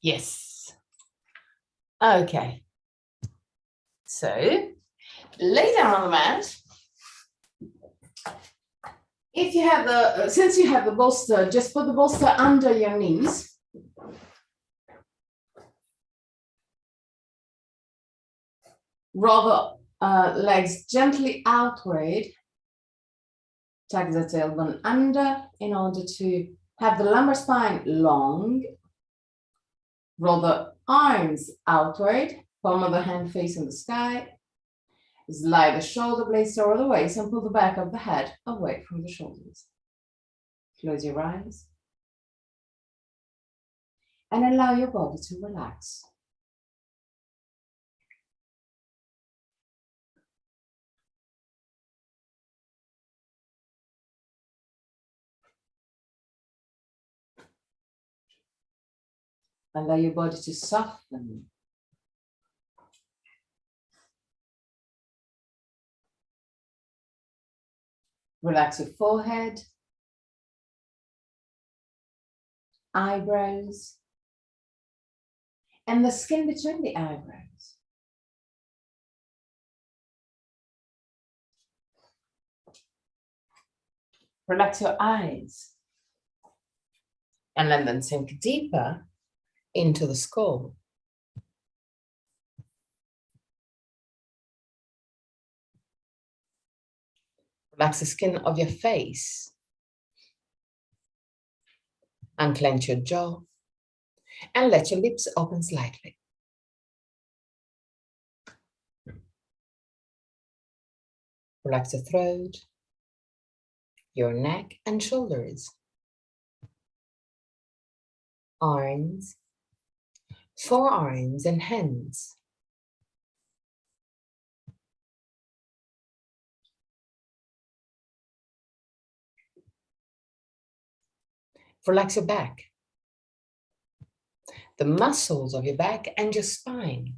Yes. Okay. So lay down on the mat. If you have the, since you have the bolster, just put the bolster under your knees. Roll the legs gently outward. Tuck the tailbone under in order to have the lumbar spine long. Roll the arms outward, palm of the hand facing the sky. Slide the shoulder blades toward the waist and pull the back of the head away from the shoulders. Close your eyes and allow your body to relax. Allow your body to soften. Relax your forehead, eyebrows, and the skin between the eyebrows. Relax your eyes and let them sink deeper into the skull. Relax the skin of your face. Unclench your jaw and let your lips open slightly. Relax the throat, your neck and shoulders, arms, forearms and hands. Relax your back, the muscles of your back and your spine,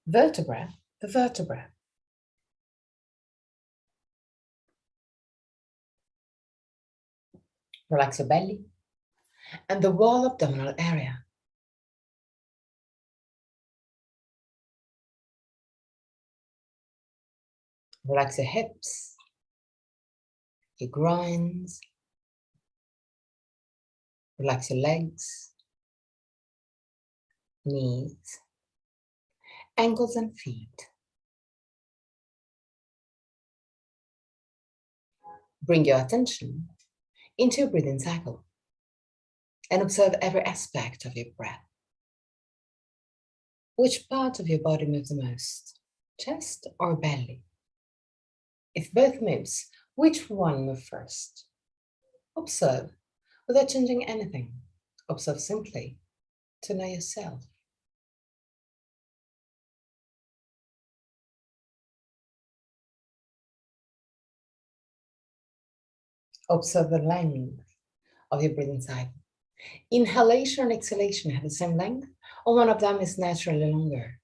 vertebra to vertebra. Relax your belly and the wall abdominal area. Relax your hips, your groins. Relax your legs, knees, ankles and feet. Bring your attention into your breathing cycle and observe every aspect of your breath. Which part of your body moves the most, chest or belly? If both moves, which one moves first? Observe without changing anything. Observe simply to know yourself. Observe the length of your breathing cycle. Inhalation and exhalation have the same length, or one of them is naturally longer.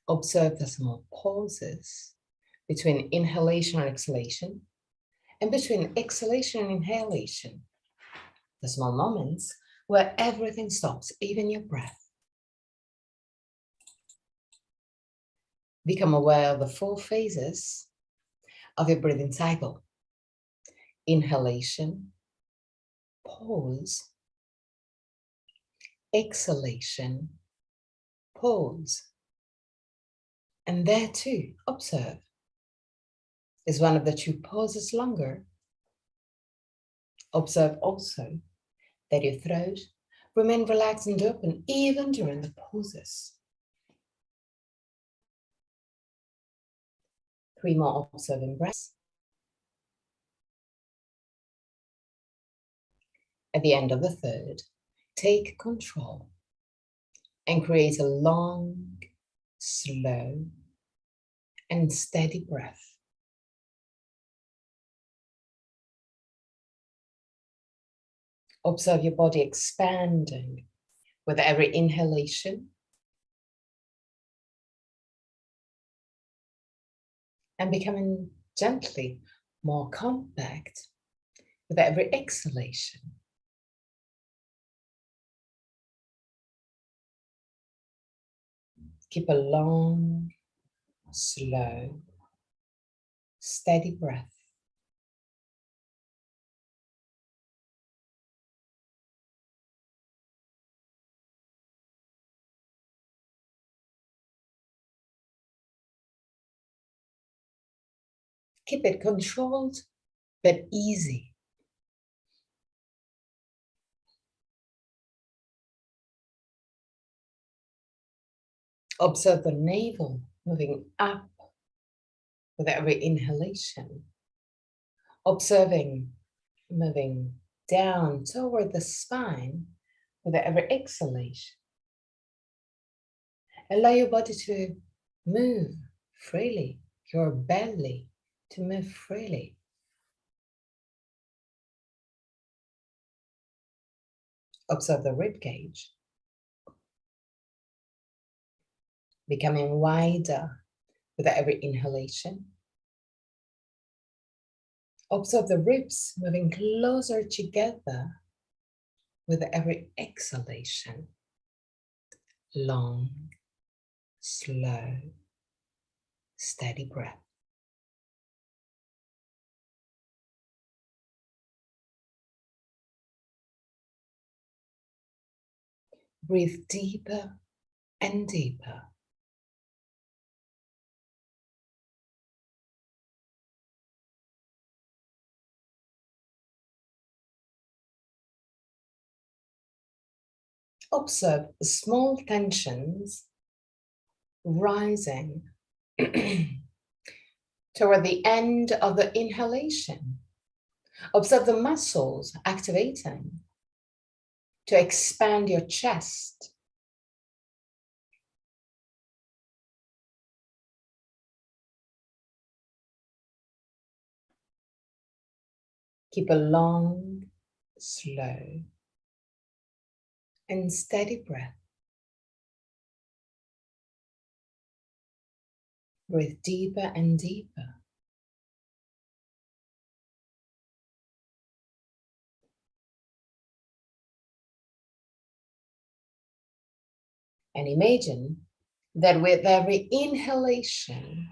Observe the small pauses between inhalation and exhalation, and between exhalation and inhalation. The small moments where everything stops, even your breath. Become aware of the 4 phases of your breathing cycle. Inhalation, pause, exhalation, pause. And there too, observe. Is one of the 2 pauses longer? Observe also that your throat remains relaxed and open even during the pauses. 3 more observing breaths. At the end of the 3rd, take control and create a long, slow, and steady breath. Observe your body expanding with every inhalation and becoming gently more compact with every exhalation. Keep a long, slow, steady breath. Keep it controlled, but easy. Observe the navel moving up with every inhalation. Observing moving down toward the spine with every exhalation. Allow your body to move freely, your belly to move freely. Observe the rib cage becoming wider with every inhalation. Observe the ribs moving closer together with every exhalation. Long, slow, steady breath. Breathe deeper and deeper. Observe small tensions rising toward the end of the inhalation. Observe the muscles activating to expand your chest. Keep a long, slow, and steady breath. Breathe deeper and deeper. And imagine that with every inhalation,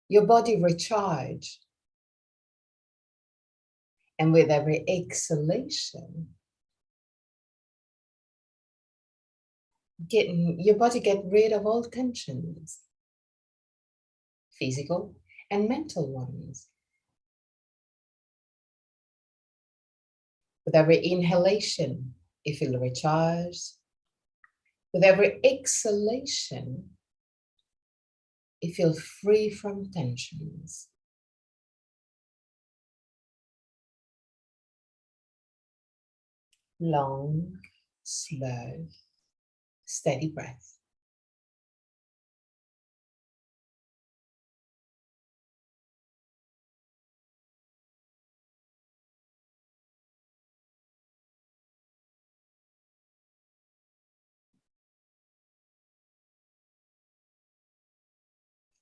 your body recharges. And with every exhalation, your body get rid of all tensions, physical and mental ones. With every inhalation, you feel recharged. With every exhalation, you feel free from tensions. Long, slow, steady breath.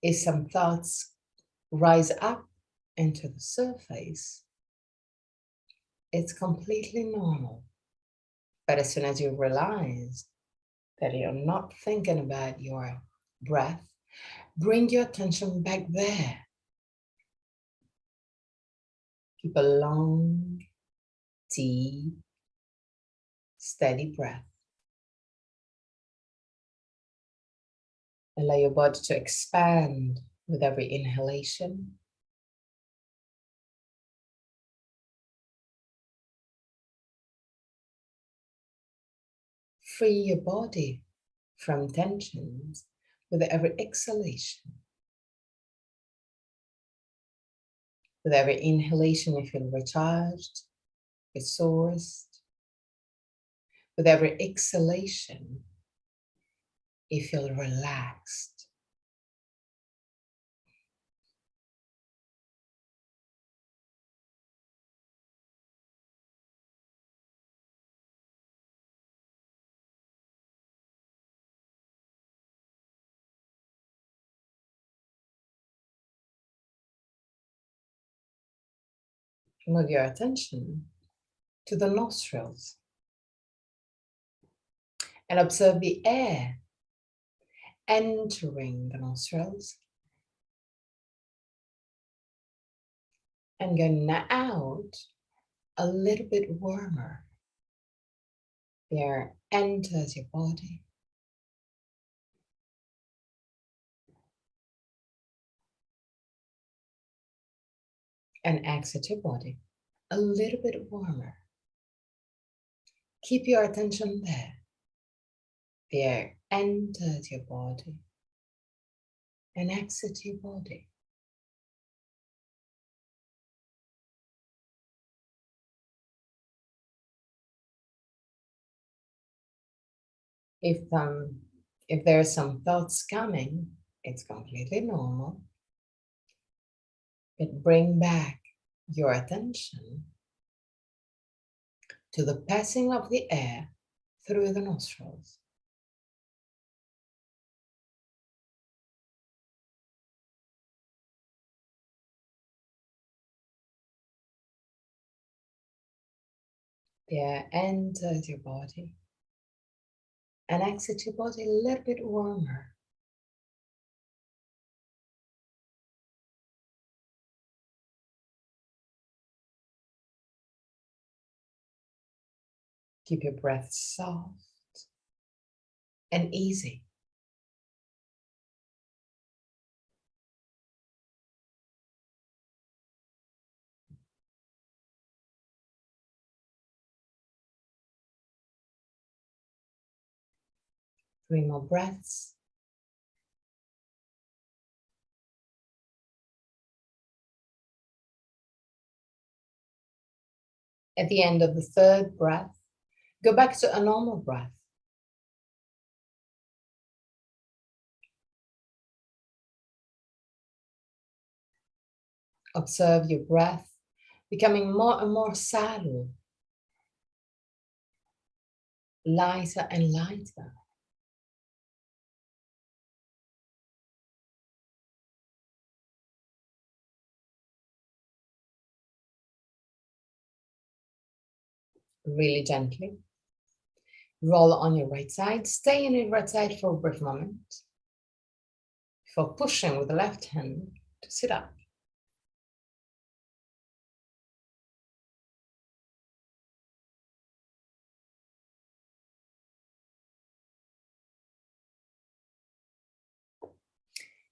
If some thoughts rise up into the surface, it's completely normal. But as soon as you realize that you're not thinking about your breath, bring your attention back there. Keep a long, deep, steady breath. Allow your body to expand with every inhalation. Free your body from tensions with every exhalation. With every inhalation, you feel recharged, resourced. With every exhalation, you feel relaxed. Move your attention to the nostrils. And observe the air entering the nostrils and going out a little bit warmer. The air enters your body and exits your body a little bit warmer. Keep your attention there. The air enters your body and exits your body. If there are some thoughts coming, it's completely normal. But bring back your attention to the passing of the air through the nostrils. The air enters your body and exits your body a little bit warmer. Keep your breath soft and easy. Three more breaths. At the end of the third breath, go back to a normal breath. Observe your breath becoming more and more subtle, lighter and lighter. Really gently. Roll on your right side. Stay in your right side for a brief moment before pushing with the left hand to sit up.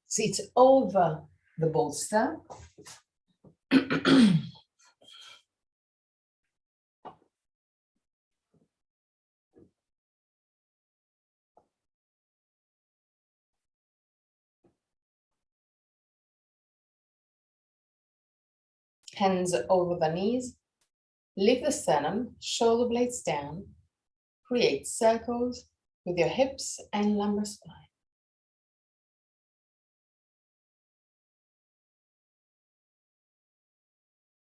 Sit over the bolster. Hands over the knees. Lift the sternum, shoulder blades down. Create circles with your hips and lumbar spine.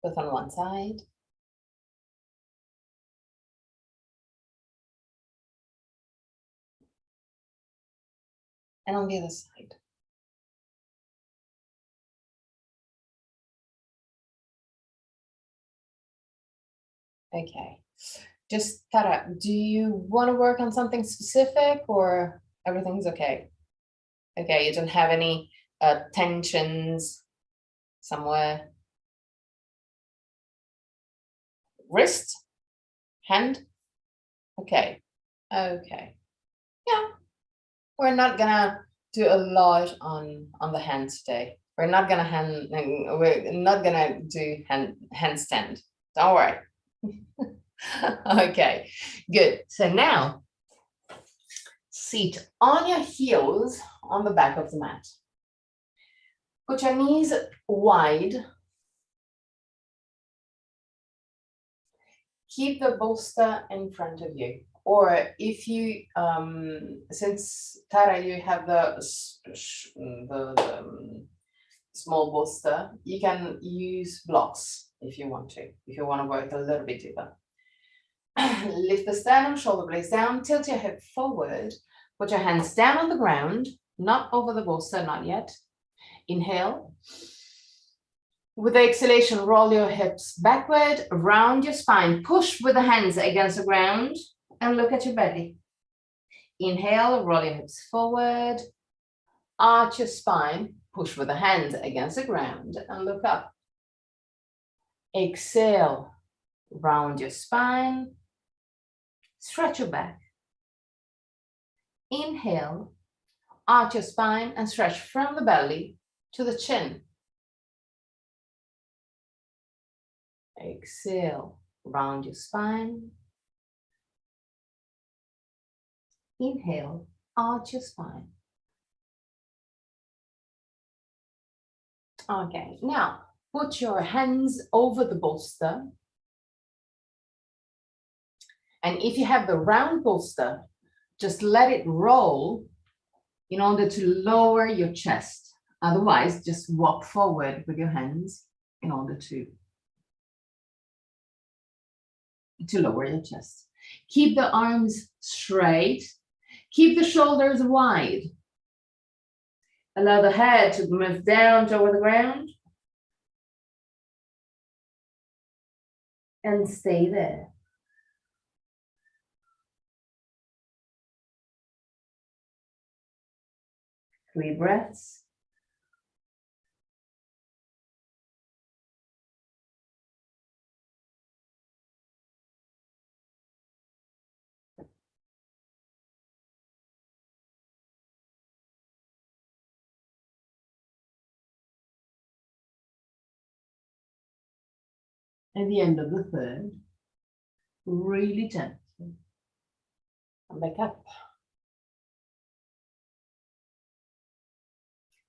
Both on one side. And on the other side. Okay. Just Tara, do you want to work on something specific or everything's okay? Okay, you don't have any tensions somewhere? Wrist? Hand? Okay. Okay. Yeah. We're not gonna do a lot on the hands today. We're not gonna do handstand. Don't worry. Okay, good. So now sit on your heels on the back of the mat. Put your knees wide. Keep the bolster in front of you. Or if you, since Tara, you have the small bolster, you can use blocks if you want to work a little bit deeper. Lift the sternum, shoulder blades down, tilt your hip forward, put your hands down on the ground, not over the bolster, not yet. Inhale. With the exhalation, roll your hips backward, round your spine, push with the hands against the ground, and look at your belly. Inhale, roll your hips forward, arch your spine, push with the hands against the ground and look up. Exhale, round your spine, stretch your back. Inhale, arch your spine and stretch from the belly to the chin. Exhale, round your spine. Inhale, arch your spine. Okay, now put your hands over the bolster. And if you have the round bolster, just let it roll in order to lower your chest. Otherwise, just walk forward with your hands in order to lower your chest. Keep the arms straight. Keep the shoulders wide. Allow the head to move down toward the ground. And stay there. 3 breaths. At the end of the third, really gently, come back up.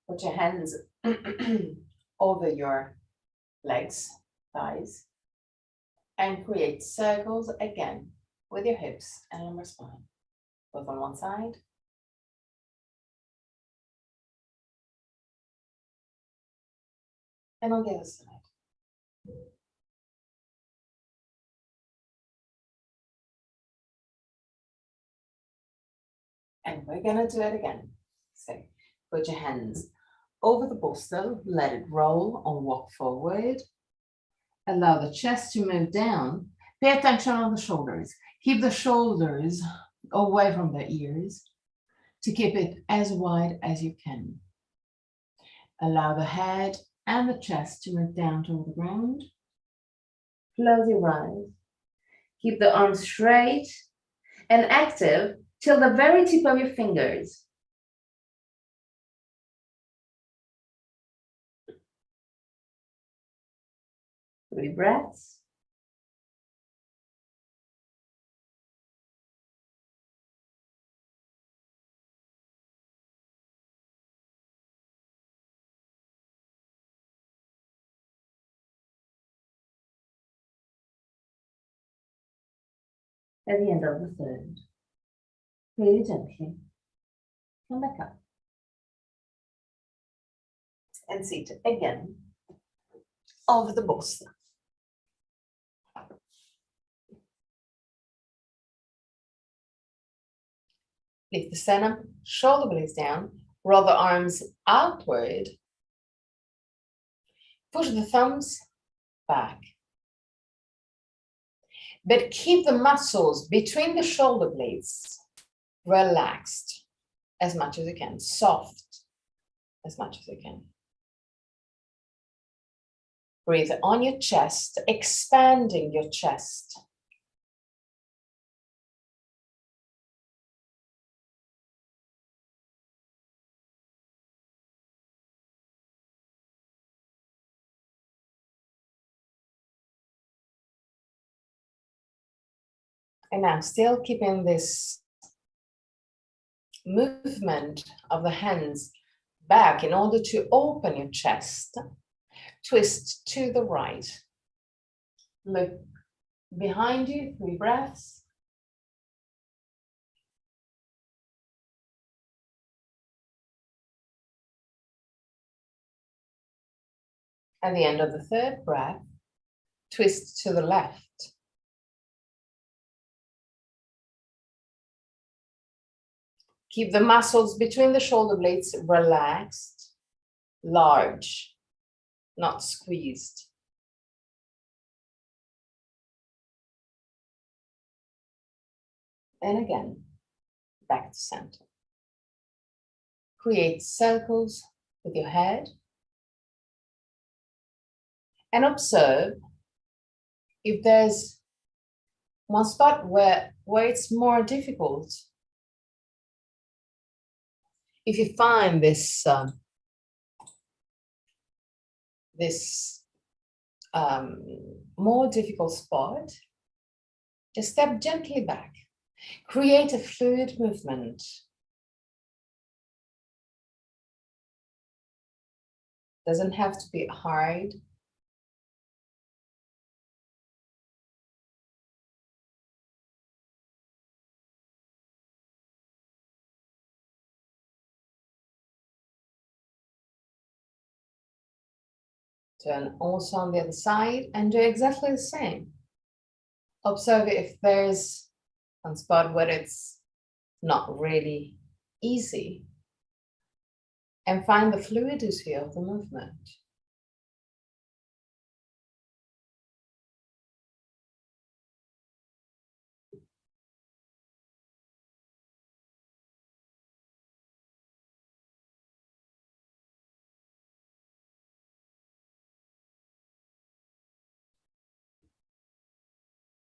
Put your hands over your legs, thighs, and create circles again with your hips and lumbar spine, both on one side and on the other side. And we're gonna do it again. So put your hands over the bolster, let it roll or walk forward. Allow the chest to move down. Pay attention on the shoulders. Keep the shoulders away from the ears to keep it as wide as you can. Allow the head and the chest to move down toward the ground. Close your eyes. Keep the arms straight and active till the very tip of your fingers. Three breaths. At the end of the third, really gently, come back up. And sit again over the bolster. Lift the sternum, shoulder blades down, roll the arms outward. Push the thumbs back. But keep the muscles between the shoulder blades relaxed as much as you can, soft as much as you can. Breathe on your chest, expanding your chest. And now, still keeping this movement of the hands back in order to open your chest, twist to the right. Look behind you, 3 breaths. At the end of the third breath, twist to the left. Keep the muscles between the shoulder blades relaxed, large, not squeezed. And again, back to center. Create circles with your head and observe if there's one spot where it's more difficult. If you find this more difficult spot, just step gently back. Create a fluid movement. Doesn't have to be hard. Turn also on the other side and do exactly the same. Observe if there's one spot where it's not really easy and find the fluidity of the movement.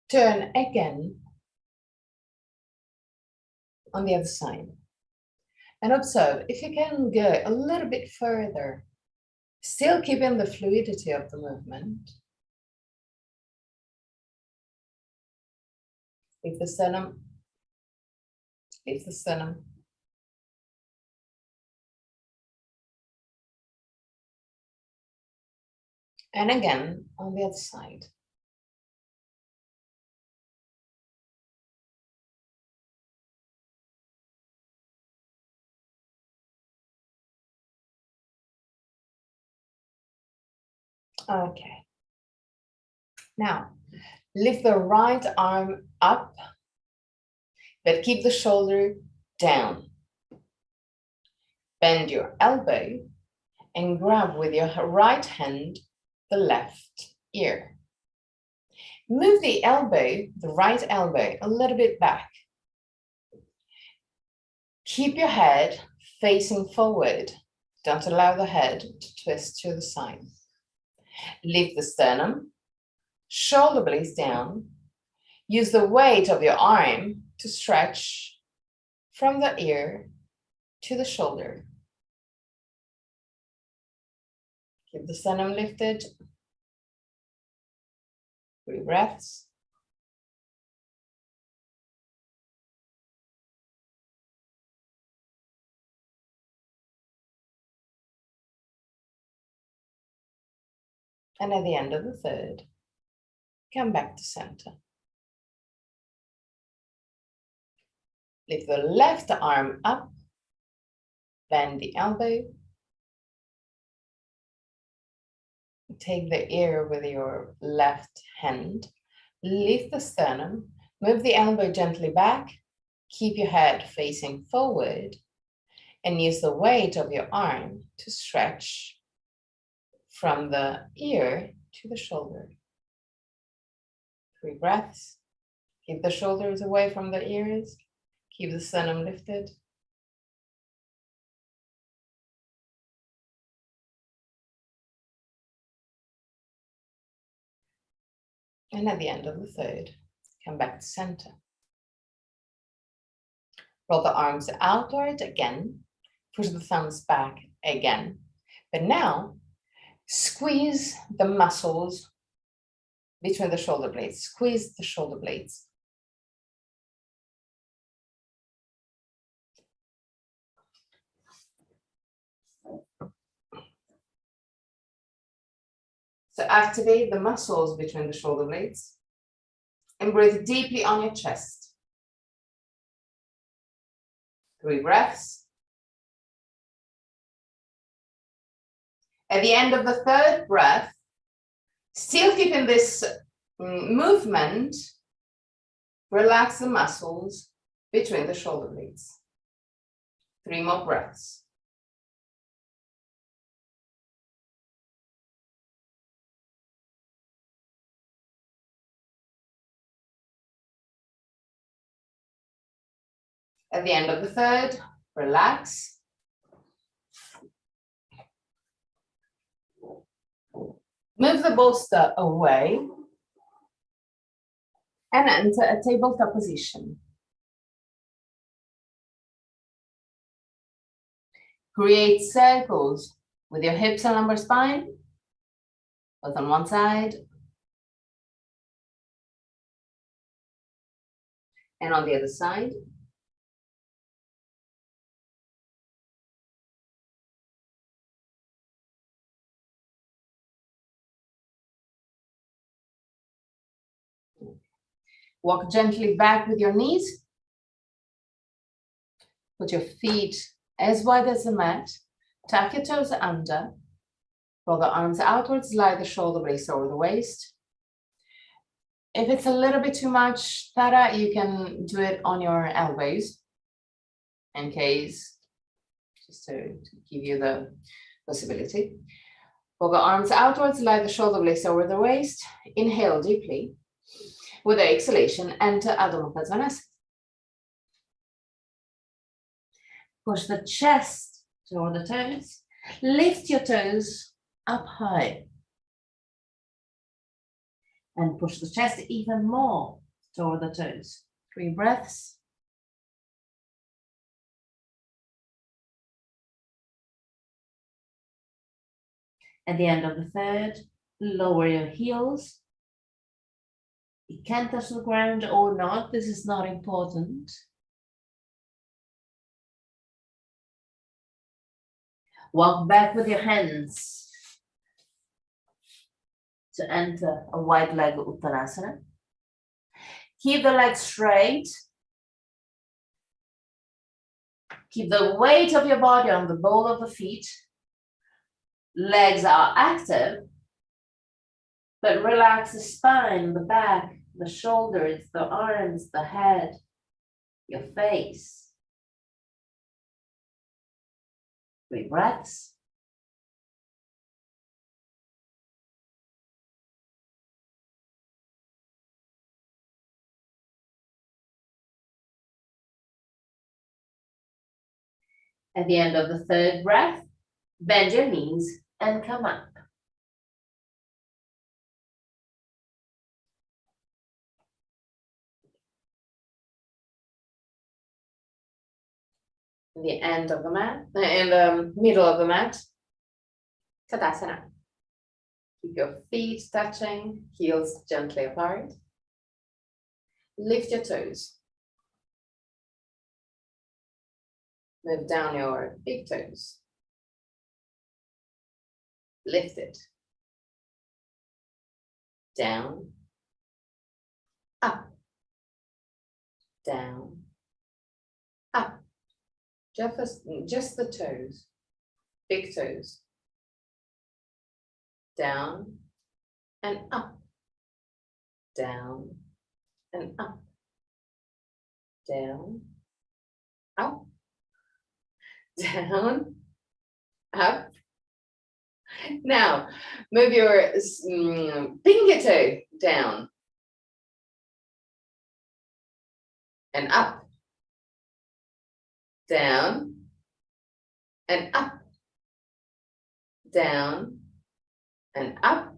Turn again on the other side and observe if you can go a little bit further, still keeping the fluidity of the movement. Lift the sternum, lift the sternum. And again on the other side. Okay. Now, lift the right arm up, but keep the shoulder down. Bend your elbow and grab with your right hand the left ear. Move the elbow, the right elbow, a little bit back. Keep your head facing forward. Don't allow the head to twist to the side. Lift the sternum, shoulder blades down. Use the weight of your arm to stretch from the ear to the shoulder. Keep the sternum lifted. 3 breaths. And at the end of the third, come back to center. Lift the left arm up, bend the elbow. Take the ear with your left hand. Lift the sternum, move the elbow gently back, keep your head facing forward, and use the weight of your arm to stretch from the ear to the shoulder. 3 breaths. Keep the shoulders away from the ears. Keep the sternum lifted. And at the end of the third, come back to center. Roll the arms outward again. Push the thumbs back again. But now, squeeze the muscles between the shoulder blades. Squeeze the shoulder blades. So activate the muscles between the shoulder blades and breathe deeply on your chest. 3 breaths. At the end of the third breath, still keeping this movement, relax the muscles between the shoulder blades. 3 more breaths. At the end of the third, relax. Move the bolster away and enter a tabletop position. Create circles with your hips and lumbar spine, both on one side and on the other side. Walk gently back with your knees. Put your feet as wide as the mat. Tuck your toes under. Roll the arms outwards, slide the shoulder blades over the waist. If it's a little bit too much, Tara, you can do it on your elbows in case, just to give you the possibility. Roll the arms outwards, slide the shoulder blades over the waist. Inhale deeply. With the exhalation, enter Adho Mukha Svanasana. Push the chest toward the toes. Lift your toes up high. And push the chest even more toward the toes. 3 breaths. At the end of the third, lower your heels. You can touch the ground or not, this is not important. Walk back with your hands to enter a wide leg Uttanasana. Keep the legs straight. Keep the weight of your body on the ball of the feet. Legs are active, but relax the spine, the back, the shoulders, the arms, the head, your face. 3 breaths. At the end of the third breath, bend your knees and come up. In the end of the mat, in the middle of the mat, Tadasana. Keep your feet touching, heels gently apart. Lift your toes. Move down your big toes. Lift it. Down. Up. Down. Up. Just the toes. Big toes. Down and up. Down and up. Down. Up. Down. Up. Now, move your finger toe down and up. Down and up. Down and up.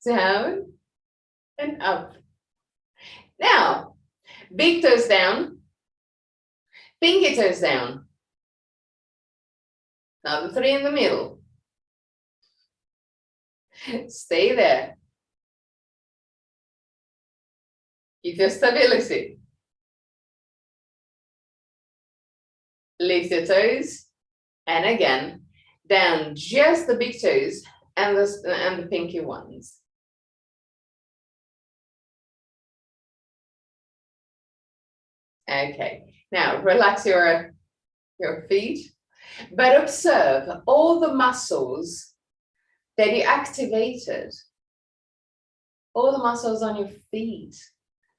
Down and up. Now, big toes down, finger toes down. Now the 3 in the middle. Stay there. Keep your stability. Lift your toes, and again, down just the big toes and the pinky ones. Okay, now relax your feet, but observe all the muscles that you activated, all the muscles on your feet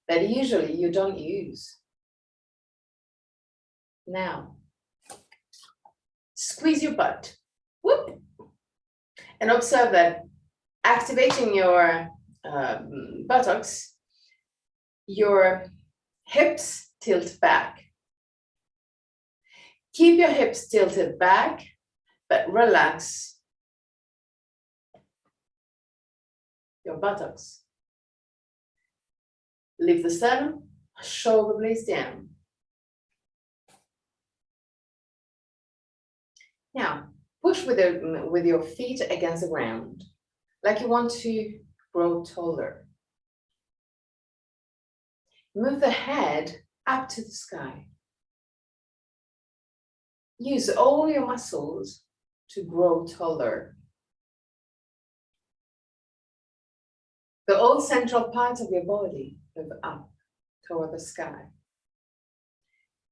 that usually you don't use. Now, squeeze your butt, whoop, and observe that activating your buttocks, your hips tilt back. Keep your hips tilted back, but relax your buttocks. Lift the sternum, shoulder blades down. Now, push with your feet against the ground, like you want to grow taller. Move the head up to the sky. Use all your muscles to grow taller. The all central parts of your body move up toward the sky.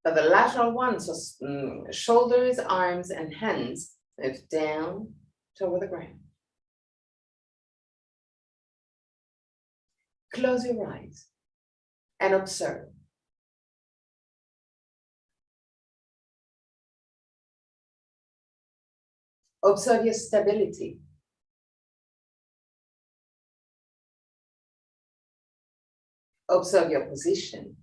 But the lateral ones, so shoulders, arms, and hands, move down toward the ground. Close your eyes and observe. Observe your stability. Observe your position.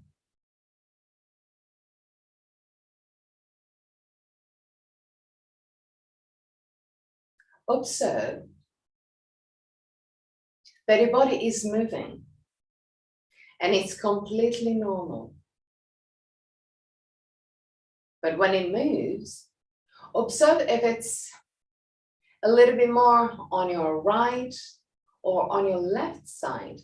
Observe that your body is moving and it's completely normal. But when it moves, observe if it's a little bit more on your right or on your left side,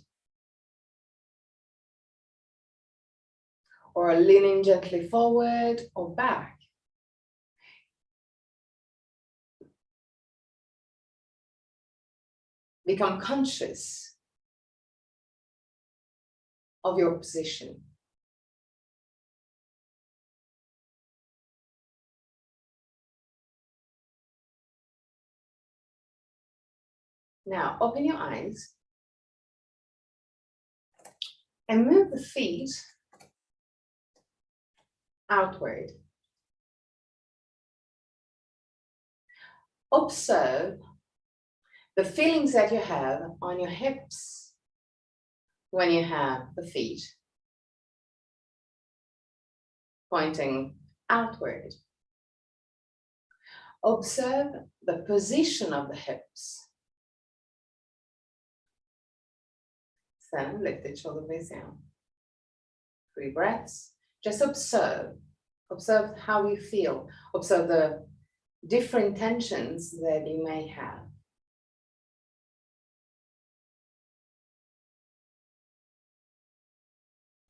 or leaning gently forward or back. Become conscious of your position. Now, open your eyes and move the feet outward. Observe the feelings that you have on your hips when you have the feet pointing outward. Observe the position of the hips. Stand, lift it, shoulder blades down. 3 breaths. Just observe. Observe how you feel. Observe the different tensions that you may have.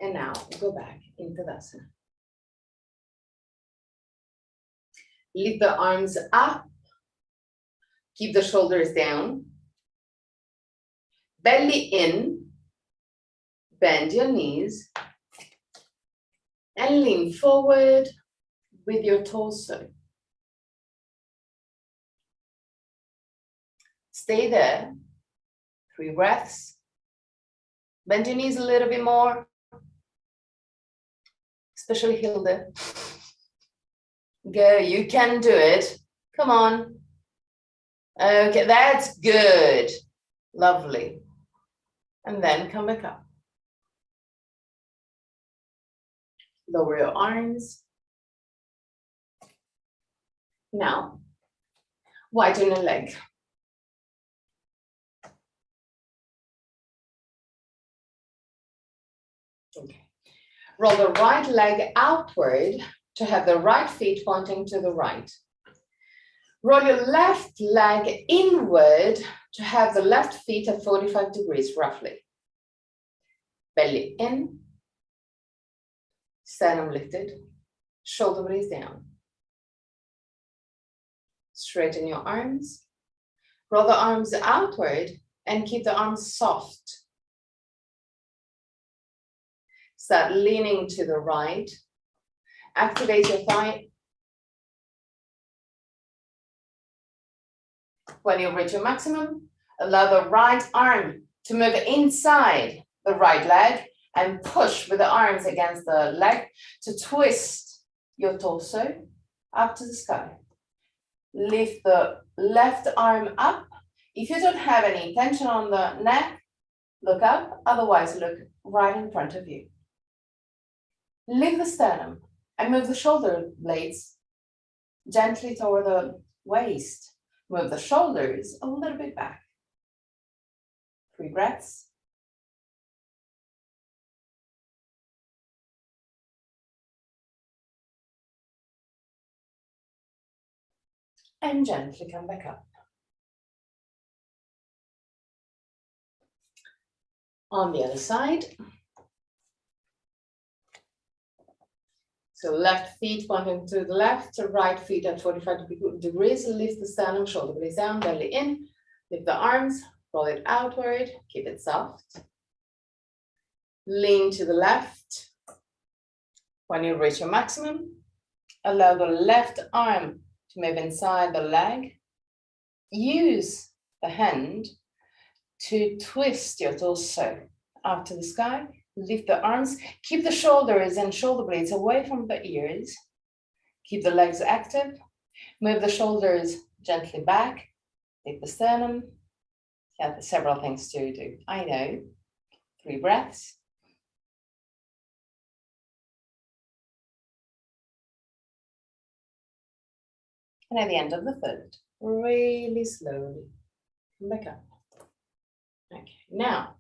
And now go back into Tadasana. Lift the arms up. Keep the shoulders down. Belly in. Bend your knees. And lean forward with your torso. Stay there. 3 breaths. Bend your knees a little bit more. Especially Hilde. Go, you can do it. Come on. Okay, that's good. Lovely. And then come back up. Lower your arms. Now, widen your leg. Okay. Roll the right leg outward to have the right feet pointing to the right. Roll your left leg inward to have the left feet at 45 degrees, roughly. Belly in. Sternum lifted. Shoulder blades down. Straighten your arms. Roll the arms outward and keep the arms soft. Start leaning to the right. Activate your thigh. When you reach your maximum, allow the right arm to move inside the right leg and push with the arms against the leg to twist your torso up to the sky. Lift the left arm up. If you don't have any tension on the neck, look up. Otherwise, look right in front of you. Lift the sternum and move the shoulder blades gently toward the waist. Move the shoulders a little bit back. 3 breaths. And gently come back up. On the other side. So left feet pointing to the left, right feet at 45 degrees. Lift the sternum, shoulder blades down, belly in. Lift the arms, roll it outward, keep it soft. Lean to the left. When you reach your maximum, allow the left arm to move inside the leg. Use the hand to twist your torso up to the sky. Lift the arms, keep the shoulders and shoulder blades away from the ears. Keep the legs active. Move the shoulders gently back. Lift the sternum. Yeah, several things to do. I know. 3 breaths. And at the end of the third, really slowly come back up. Okay, now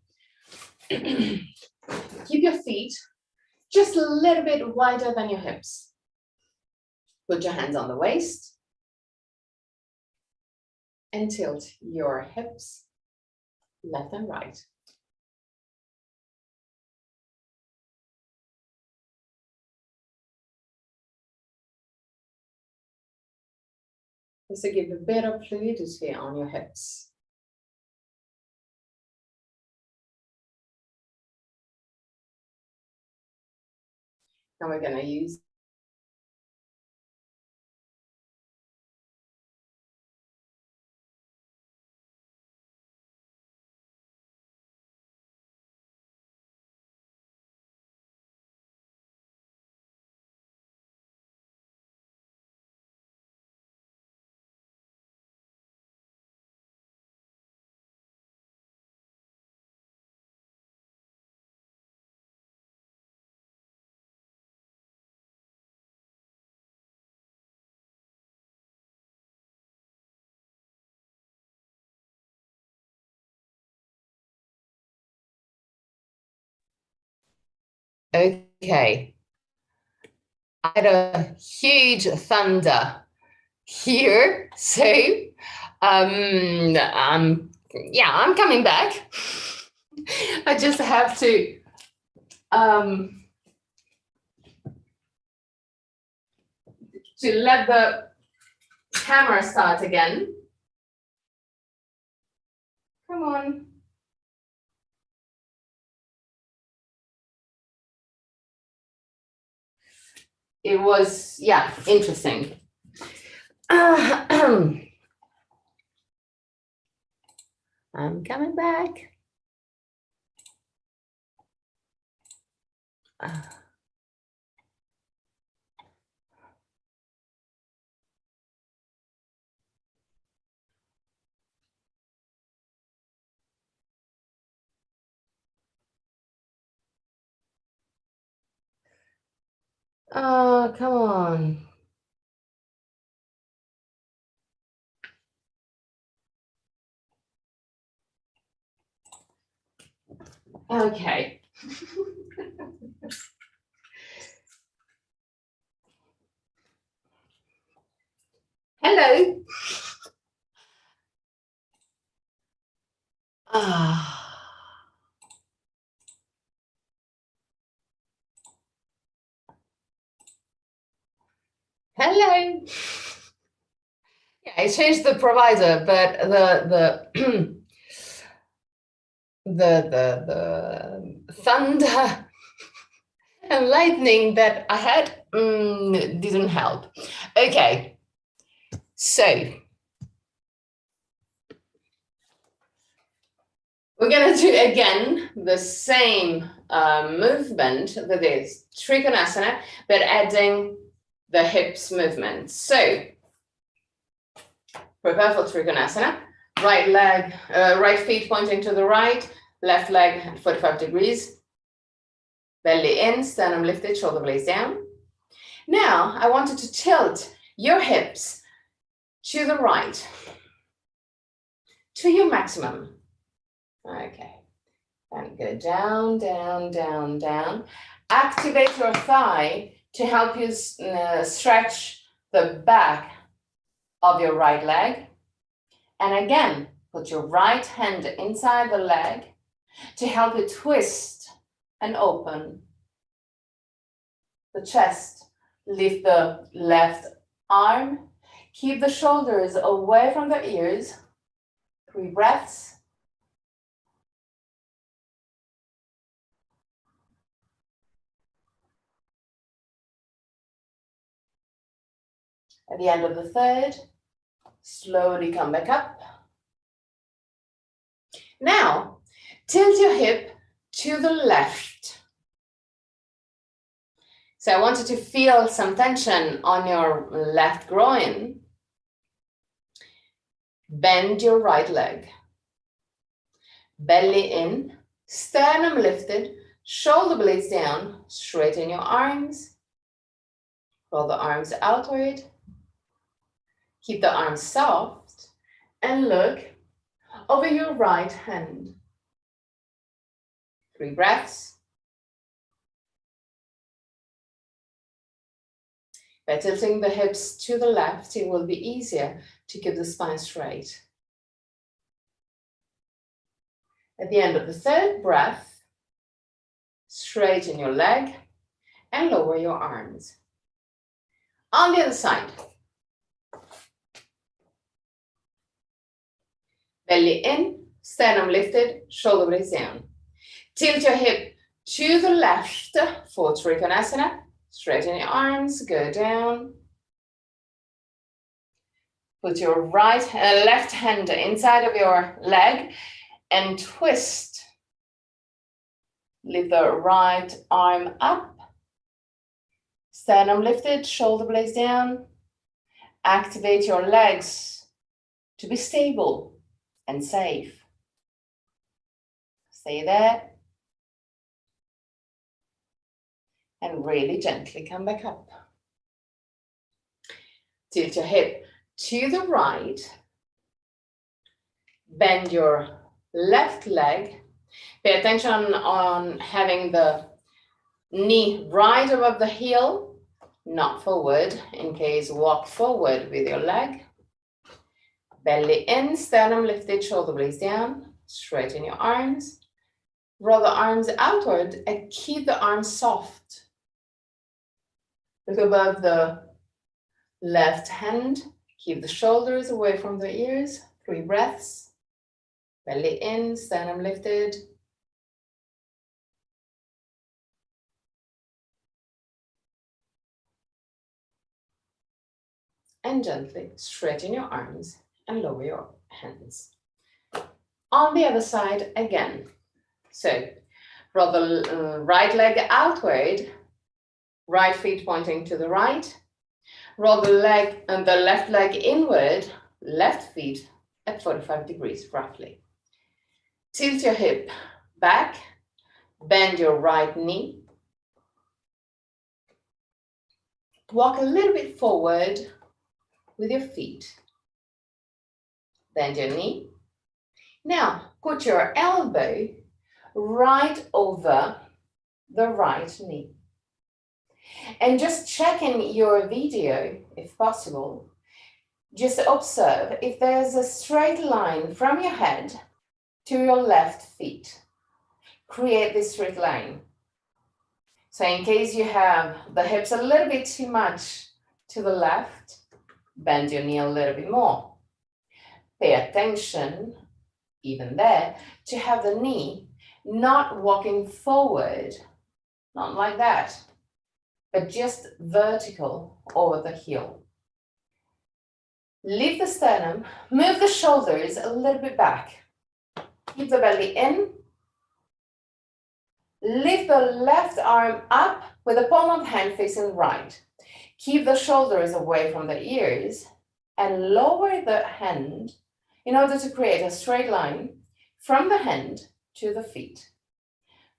keep your feet just a little bit wider than your hips. Put your hands on the waist and tilt your hips left and right. Just to give a bit of fluidity on your hips. Now we're going to use okay. I had a huge thunder here, so I'm coming back. I just have to let the camera start again. Come on. It was, yeah, interesting. I'm coming back. Oh, come on. Okay. Hello. Hello. Yeah, I changed the provider, but the thunder and lightning that I had didn't help. Okay, so we're gonna do again the same movement that is Trikonasana, but adding the hips movement. So prepare for Trikonasana. Right leg, right feet pointing to the right, left leg at 45 degrees. Belly in, sternum lifted, shoulder blades down. Now, I want you to tilt your hips to the right, to your maximum. Okay, and go down, down, down, down. Activate your thigh to help you stretch the back of your right leg. And again, put your right hand inside the leg to help you twist and open the chest. Lift the left arm. Keep the shoulders away from the ears. 3 breaths. At the end of the third, slowly come back up. Now, tilt your hip to the left. So I want you to feel some tension on your left groin. Bend your right leg. Belly in, sternum lifted, shoulder blades down, straighten your arms. Roll the arms outward. Keep the arms soft and look over your right hand. 3 breaths. By tilting the hips to the left, it will be easier to keep the spine straight. At the end of the third breath, straighten your leg and lower your arms. On the other side. Belly in, sternum lifted, shoulder blades down. Tilt your hip to the left for Trikonasana. Straighten your arms, go down. Put your left hand inside of your leg and twist. Lift the right arm up. Sternum lifted, shoulder blades down. Activate your legs to be stable and safe. Stay there. And really gently come back up. Tilt your hip to the right. Bend your left leg. Pay attention on having the knee right above the heel, not forward. In case, walk forward with your leg. Belly in, sternum lifted, shoulder blades down. Straighten your arms. Roll the arms outward and keep the arms soft. Look above the left hand. Keep the shoulders away from the ears. 3 breaths. Belly in, sternum lifted. And gently straighten your arms and lower your hands. On the other side again. So roll the right leg outward, right feet pointing to the right. Roll the left leg inward, left feet at 45 degrees roughly. Tilt your hip back, bend your right knee. Walk a little bit forward with your feet. Bend your knee. Now put your elbow right over the right knee. And just check in your video, if possible. Just observe if there's a straight line from your head to your left feet. Create this straight line. So in case you have the hips a little bit too much to the left, bend your knee a little bit more. Pay attention, even there, to have the knee not walking forward, not like that, but just vertical over the heel. Lift the sternum, move the shoulders a little bit back. Keep the belly in. Lift the left arm up with the palm of the hand facing right. Keep the shoulders away from the ears and lower the hand in order to create a straight line from the hand to the feet.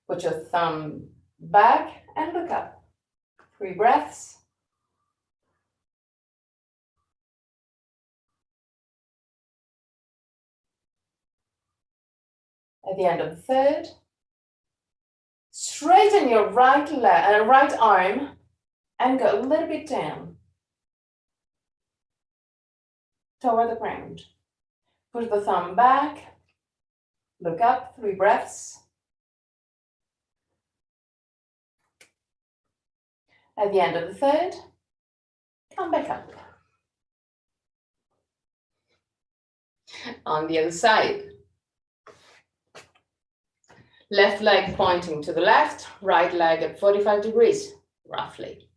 Put your thumb back and look up. 3 breaths. At the end of the third, straighten your right arm and go a little bit down toward the ground. Push the thumb back, look up, 3 breaths. At the end of the third, come back up. On the other side. Left leg pointing to the left, right leg at 45 degrees, roughly.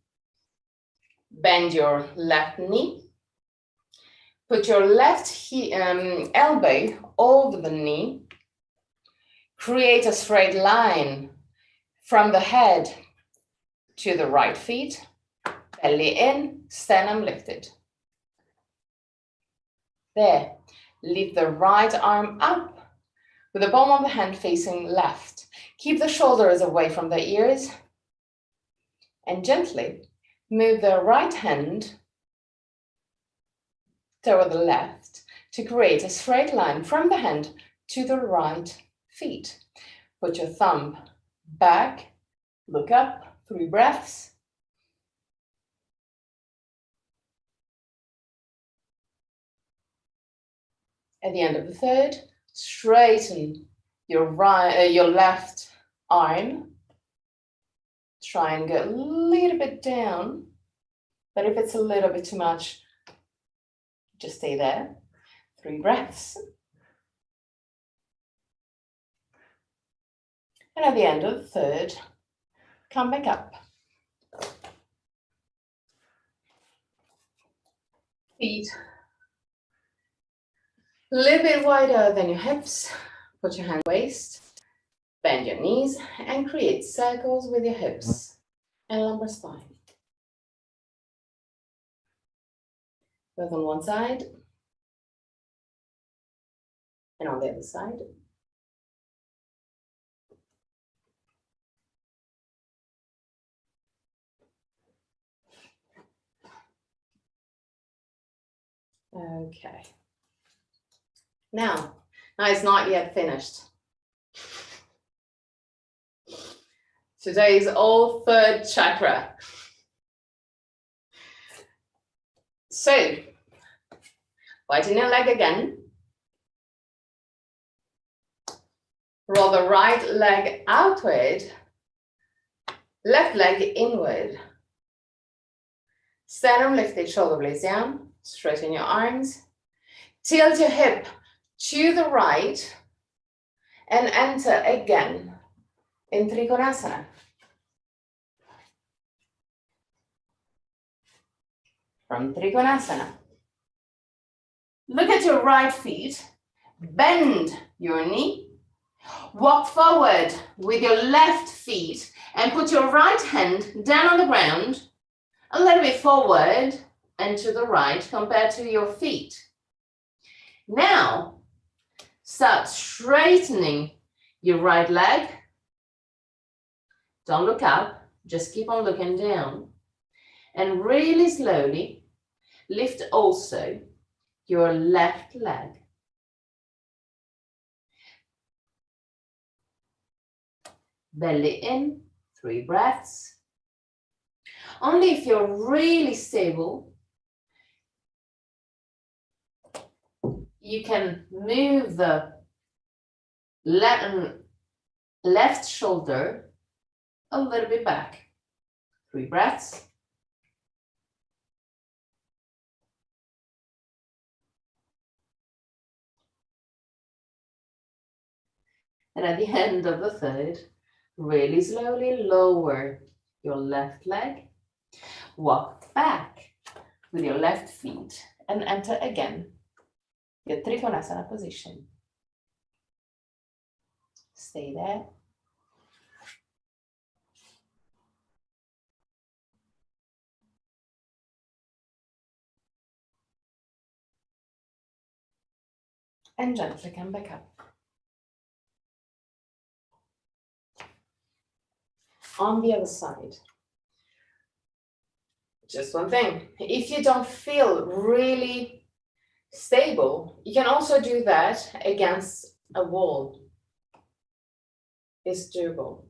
Bend your left knee. Put your left elbow over the knee. Create a straight line from the head to the right feet. Belly in, sternum lifted. There. Lift the right arm up with the palm of the hand facing left. Keep the shoulders away from the ears and gently move the right hand toward the left to create a straight line from the hand to the right feet. Put your thumb back, look up, 3 breaths. At the end of the third, straighten your left arm. Try and go a little bit down, but if it's a little bit too much, just stay there. 3 breaths. And at the end of the third, come back up. Feet a little bit wider than your hips. Put your hand waist, bend your knees, and create circles with your hips and lumbar spine. Both on one side and on the other side. Okay. Now it's not yet finished. Today is all third chakra. So, widen your leg again. Roll the right leg outward, left leg inward. Sternum lifted, shoulder blades down. Straighten your arms. Tilt your hip to the right and enter again in Trikonasana. From Trikonasana, look at your right feet, bend your knee, walk forward with your left feet and put your right hand down on the ground, a little bit forward and to the right compared to your feet. Now, start straightening your right leg. Don't look up, just keep on looking down. And really slowly lift also your left leg. Belly in, 3 breaths. Only if you're really stable, you can move the left shoulder a little bit back. 3 breaths. And at the end of the third, really slowly lower your left leg. Walk back with your left feet and enter again your Trikonasana position. Stay there. And gently come back up. on the other side. Just one thing, if you don't feel really stable, you can also do that against a wall. It's doable.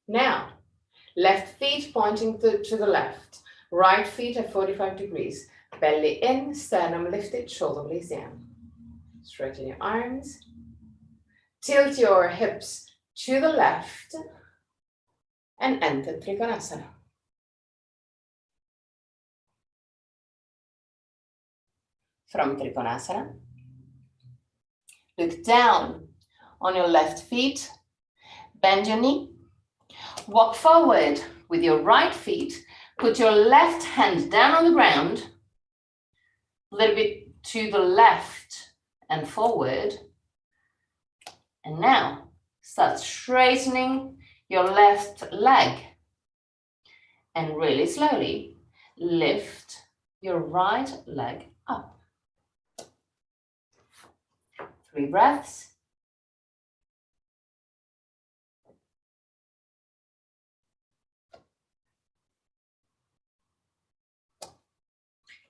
Now, left feet pointing to the left, right feet at 45 degrees, belly in, sternum lifted, shoulder blades down. Straighten your arms, tilt your hips to the left, and enter Trikonasana. From Trikonasana, look down on your left feet, bend your knee, walk forward with your right feet, put your left hand down on the ground, a little bit to the left and forward, and now start straightening your left leg, and really slowly lift your right leg up. 3 breaths.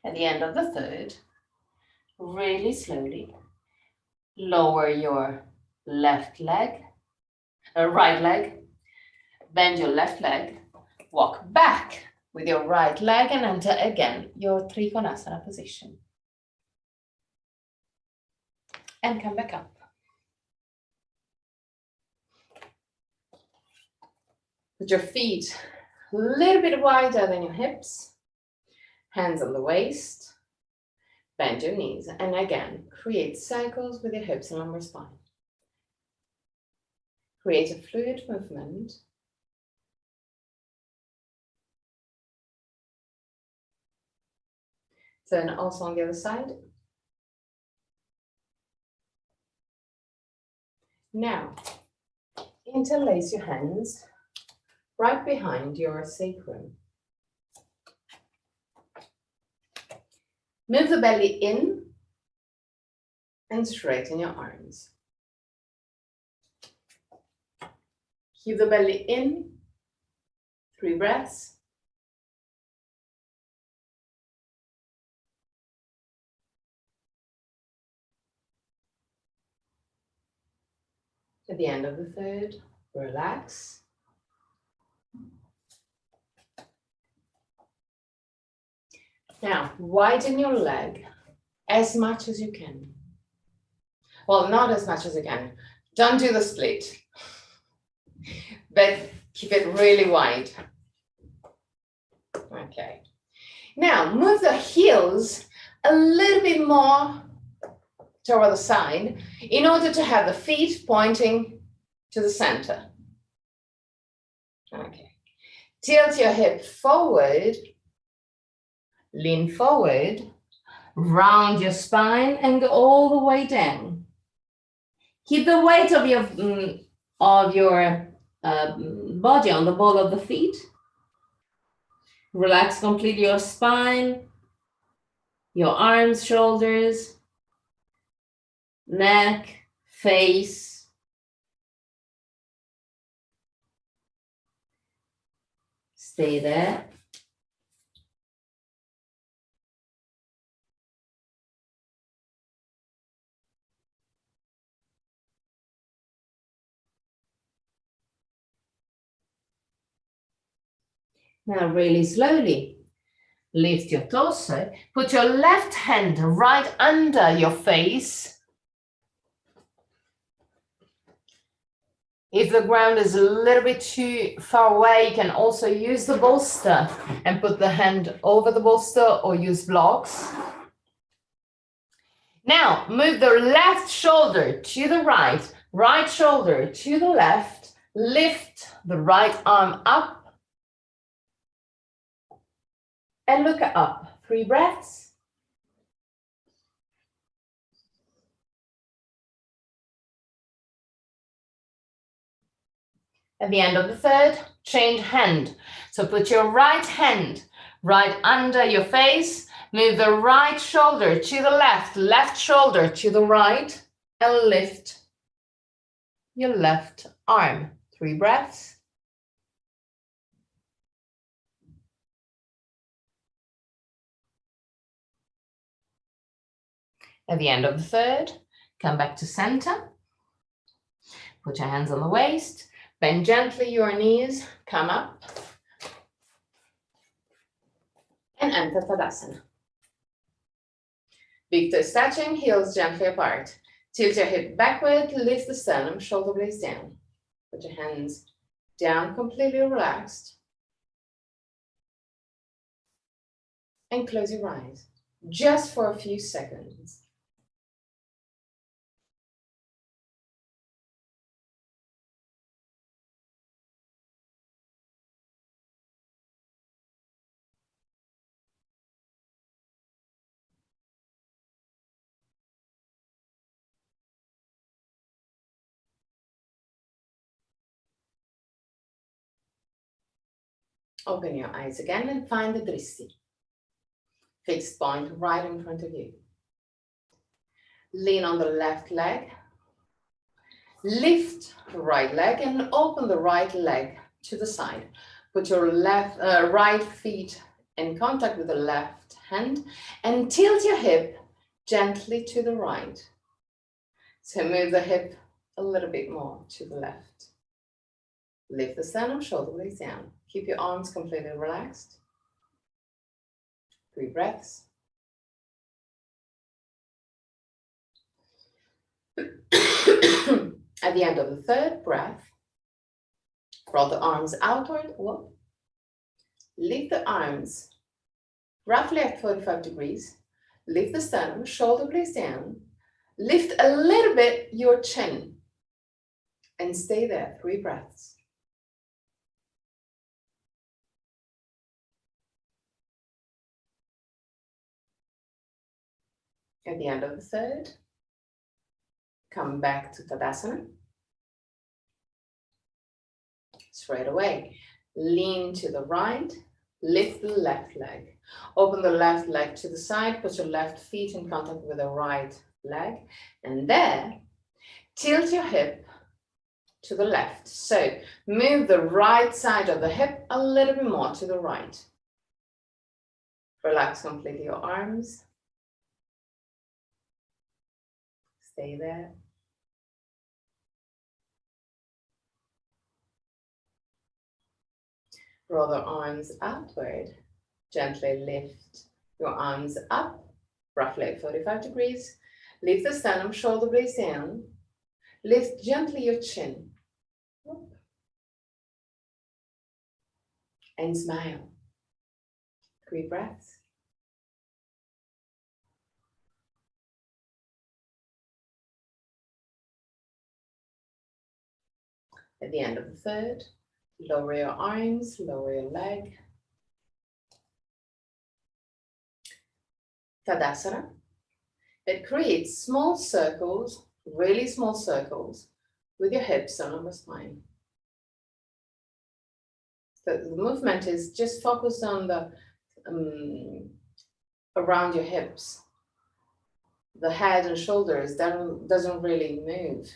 At the end of the third, really slowly lower your left leg, right leg, bend your left leg, walk back with your right leg and enter again your Trikonasana position. And come back up. Put your feet a little bit wider than your hips, hands on the waist, bend your knees, and again, create circles with your hips and lumbar spine. Create a fluid movement. Turn also on the other side. Now, interlace your hands right behind your sacrum. Move the belly in and straighten your arms. Keep the belly in, 3 breaths. At the end of the third, relax. Now, widen your leg as much as you can. Well, not as much as you can. Don't do the split, but keep it really wide. Okay. Now, move the heels a little bit more toward the side in order to have the feet pointing to the center. Okay. Tilt your hip forward, lean forward, round your spine and go all the way down. Keep the weight of your body on the ball of the feet. Relax completely your spine, your arms, shoulders, neck, face. Stay there. Now really slowly lift your torso, put your left hand right under your face. If the ground is a little bit too far away, you can also use the bolster and put the hand over the bolster or use blocks. Now move the left shoulder to the right, right shoulder to the left, lift the right arm up and look up. 3 breaths. At the end of the third, change hand. So put your right hand right under your face, move the right shoulder to the left, left shoulder to the right, and lift your left arm. 3 breaths. At the end of the third, come back to center. Put your hands on the waist. Bend gently your knees. Come up. And enter Tadasana. Big toes touching, heels gently apart. Tilt your hip backward, lift the sternum, shoulder blades down. Put your hands down, completely relaxed. And close your eyes, just for a few seconds. Open your eyes again and find the Dristi. Fixed point right in front of you. Lean on the left leg. Lift the right leg and open the right leg to the side. Put your right feet in contact with the left hand and tilt your hip gently to the right. So move the hip a little bit more to the left. Lift the sternum, shoulder blades down. Keep your arms completely relaxed. 3 breaths. At the end of the third breath, roll the arms outward. Whoop. Lift the arms roughly at 45 degrees. Lift the sternum, shoulder blades down. Lift a little bit your chin and stay there, 3 breaths. At the end of the third, come back to Tadasana. Straight away, lean to the right, lift the left leg. Open the left leg to the side, put your left feet in contact with the right leg. And there, tilt your hip to the left. So move the right side of the hip a little bit more to the right. Relax completely your arms. Stay there. Roll the arms outward. Gently lift your arms up, roughly at 45 degrees. Lift the sternum, shoulder blades down. Lift gently your chin. And smile. 3 breaths. At the end of the third, lower your arms, lower your leg. Tadasana. It creates small circles, really small circles, with your hips and lumbar spine. So the movement is just focused on the around your hips. The head and shoulders doesn't really move,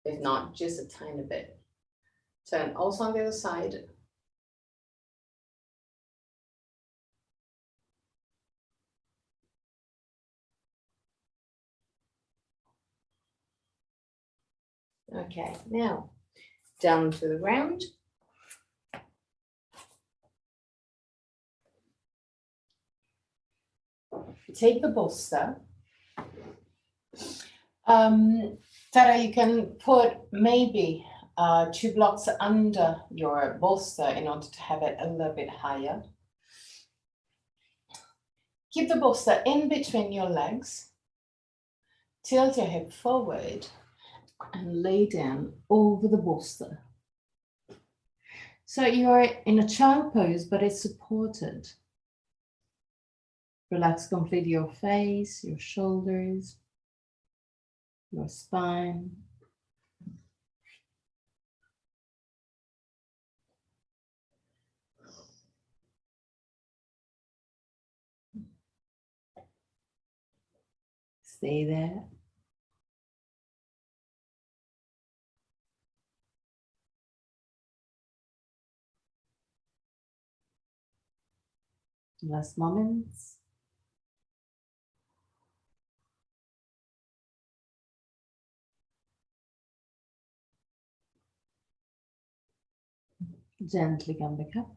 if not just a tiny bit. Turn also on the other side. Okay, now down to the ground. Take the bolster. Tara, you can put maybe 2 blocks under your bolster in order to have it a little bit higher. Keep the bolster in between your legs. Tilt your hip forward and lay down over the bolster. So you're in a child pose, but it's supported. Relax completely your face, your shoulders, your spine. Stay there. Last moments. Gently come back up.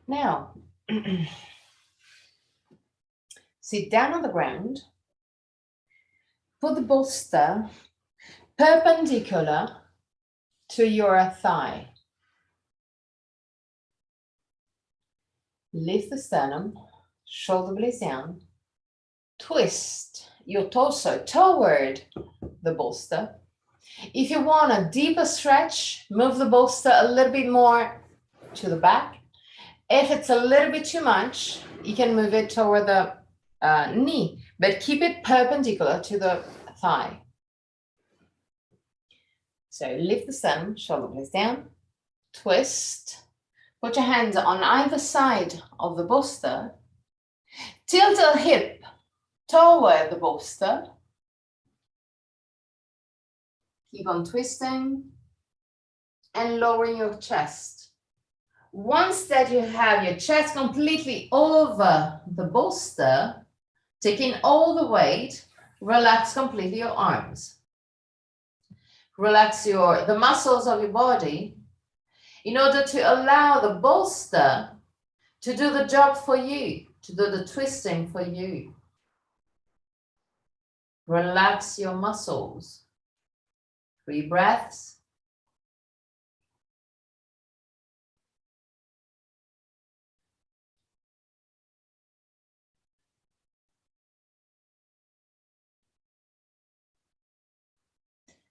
Now, sit down on the ground. Put the bolster perpendicular to your thigh. Lift the sternum, shoulder blades down. Twist your torso toward the bolster. If you want a deeper stretch, move the bolster a little bit more to the back. If it's a little bit too much, you can move it toward the knee, but keep it perpendicular to the thigh. So lift the sternum, shoulder blades down, twist. Put your hands on either side of the bolster. Tilt a hip toward the bolster. Keep on twisting and lowering your chest. Once that you have your chest completely over the bolster, taking all the weight, relax completely your arms. Relax the muscles of your body in order to allow the bolster to do the job for you, to do the twisting for you. Relax your muscles. 3 breaths.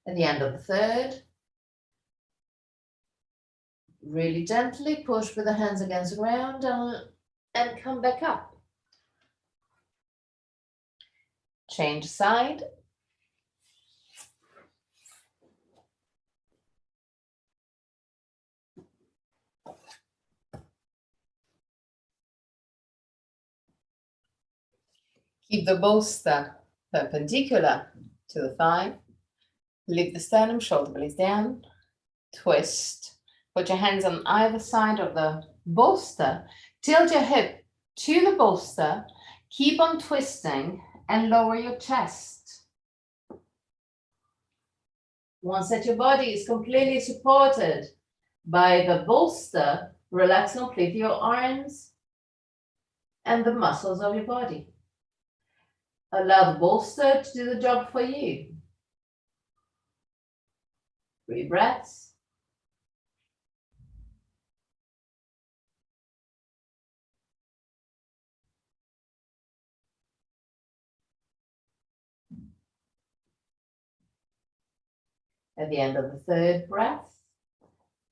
At the end of the third, really gently push with the hands against the ground and come back up. Change side. Keep the bolster perpendicular to the thigh. Lift the sternum, shoulder blades down. Twist. Put your hands on either side of the bolster. Tilt your hip to the bolster. Keep on twisting and lower your chest. Once that your body is completely supported by the bolster, relax completely your arms and the muscles of your body. Allow the bolster to do the job for you. 3 breaths. At the end of the third breath,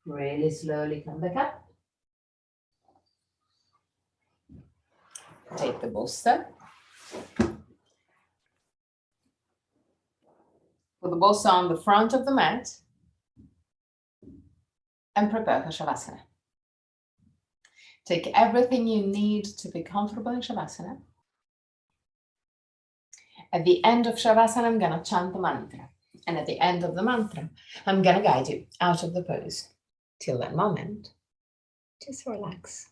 really slowly come back up. Take the bolster. Put the bolster on the front of the mat and prepare for Shavasana. Take everything you need to be comfortable in Shavasana. At the end of Shavasana, I'm going to chant the mantra. And at the end of the mantra, I'm going to guide you out of the pose. Till that moment, just relax.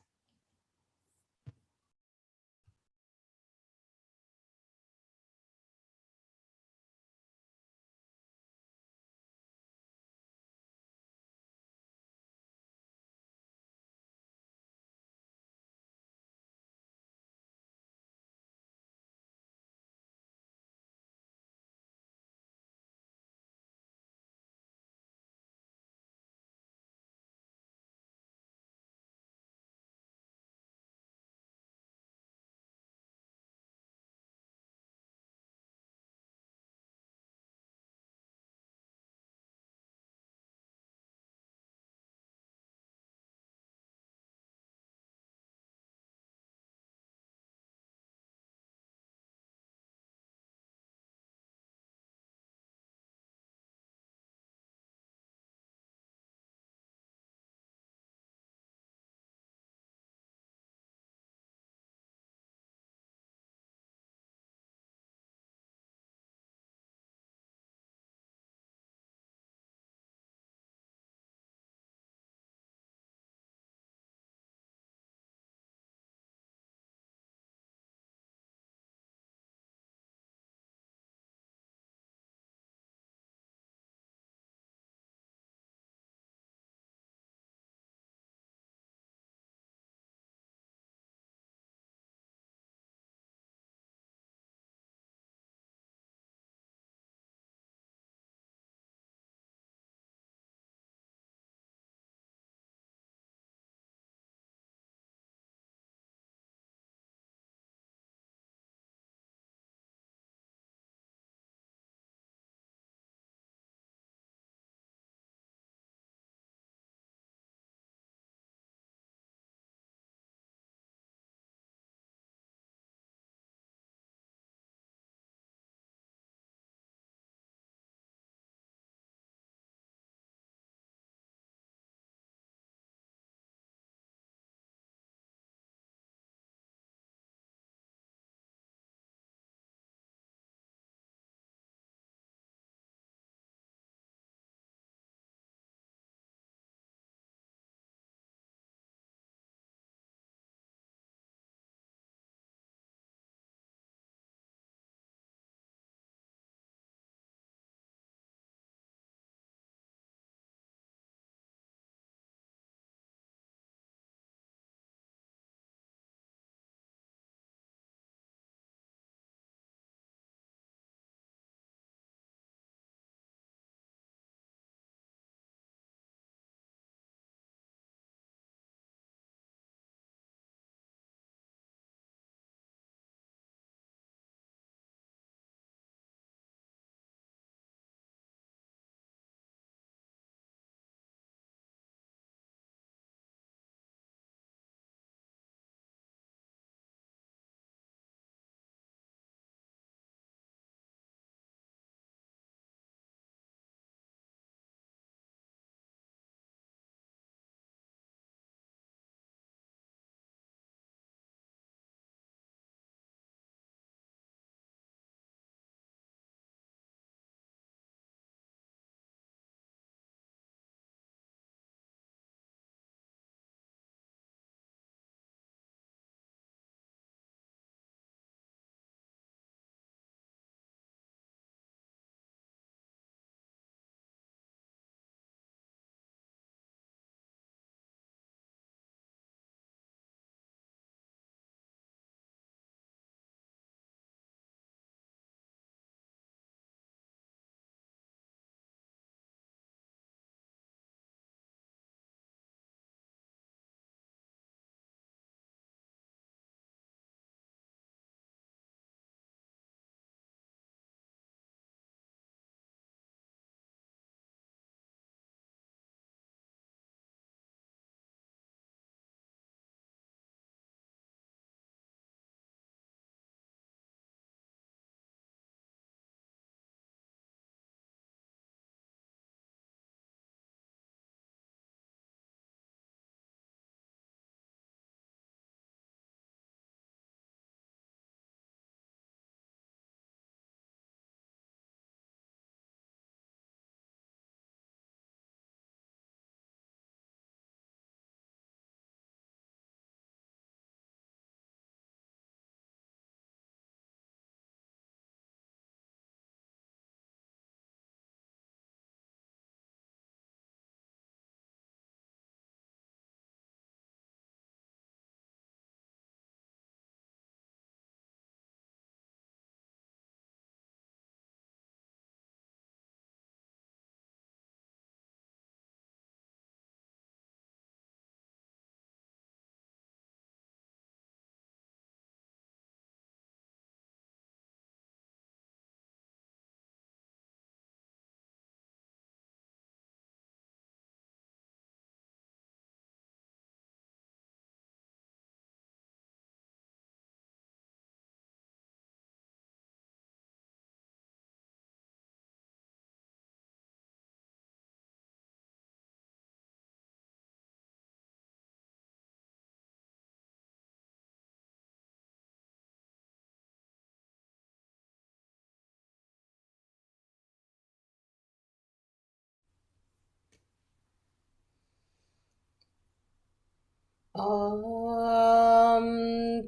Om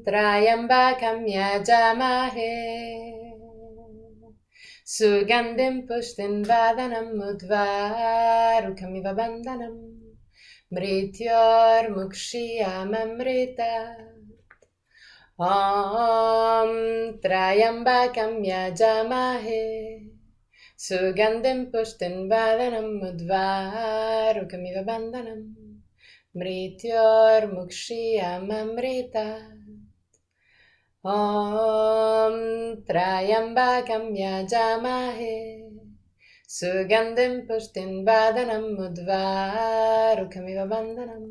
Trayambakam Yajamahe Sugandim Pushtin Vadanam Udvarukamiva Bandhanam Mrityor Mukshiyam Amrita Om Trayambakam Yajamahe Sugandim Pushtin Vadanam Udvarukamiva Bandhanam Mrityor Mukshiyam Amrita Om Trayambakam Yajamahe Sugandim Pushtin Vadanam Udvarukamiva Bandhanam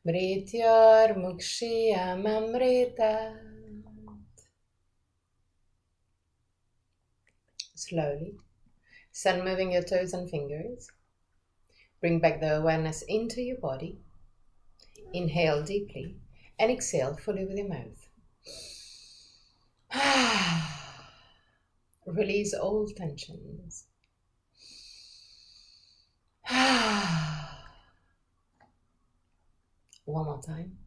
Mrityor Mukshiyam Amrita. Slowly, start moving your toes and fingers. Bring back the awareness into your body. Inhale deeply and exhale fully with your mouth. Release all tensions. One more time.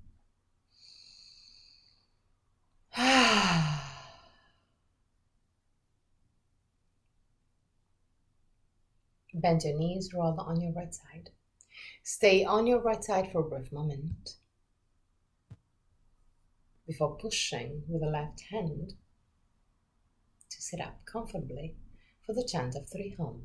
Bend your knees, roll on your right side. Stay on your right side for a brief moment before pushing with the left hand to sit up comfortably for the chant of 3 hum.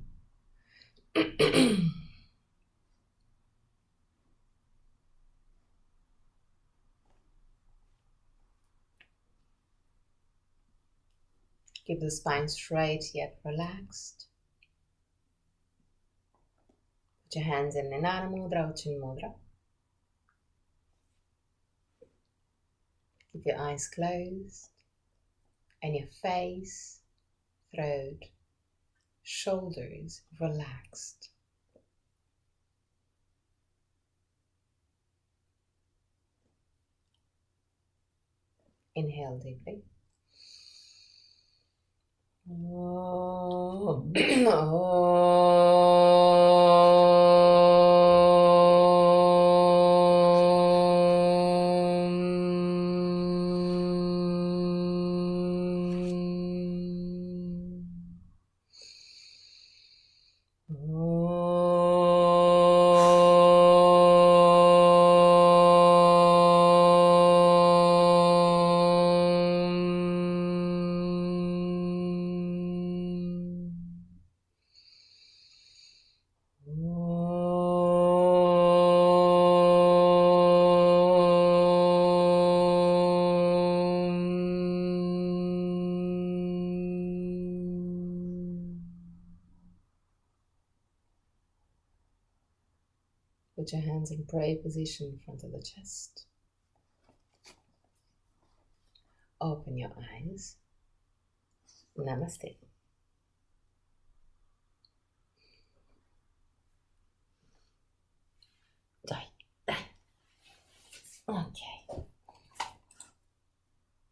Keep the spine straight yet relaxed. Put your hands in Nidana Mudra or Chin Mudra. Keep your eyes closed and your face, throat, shoulders relaxed. Inhale deeply. Put your hands in prayer position in front of the chest. Open your eyes. Namaste. Die. Okay.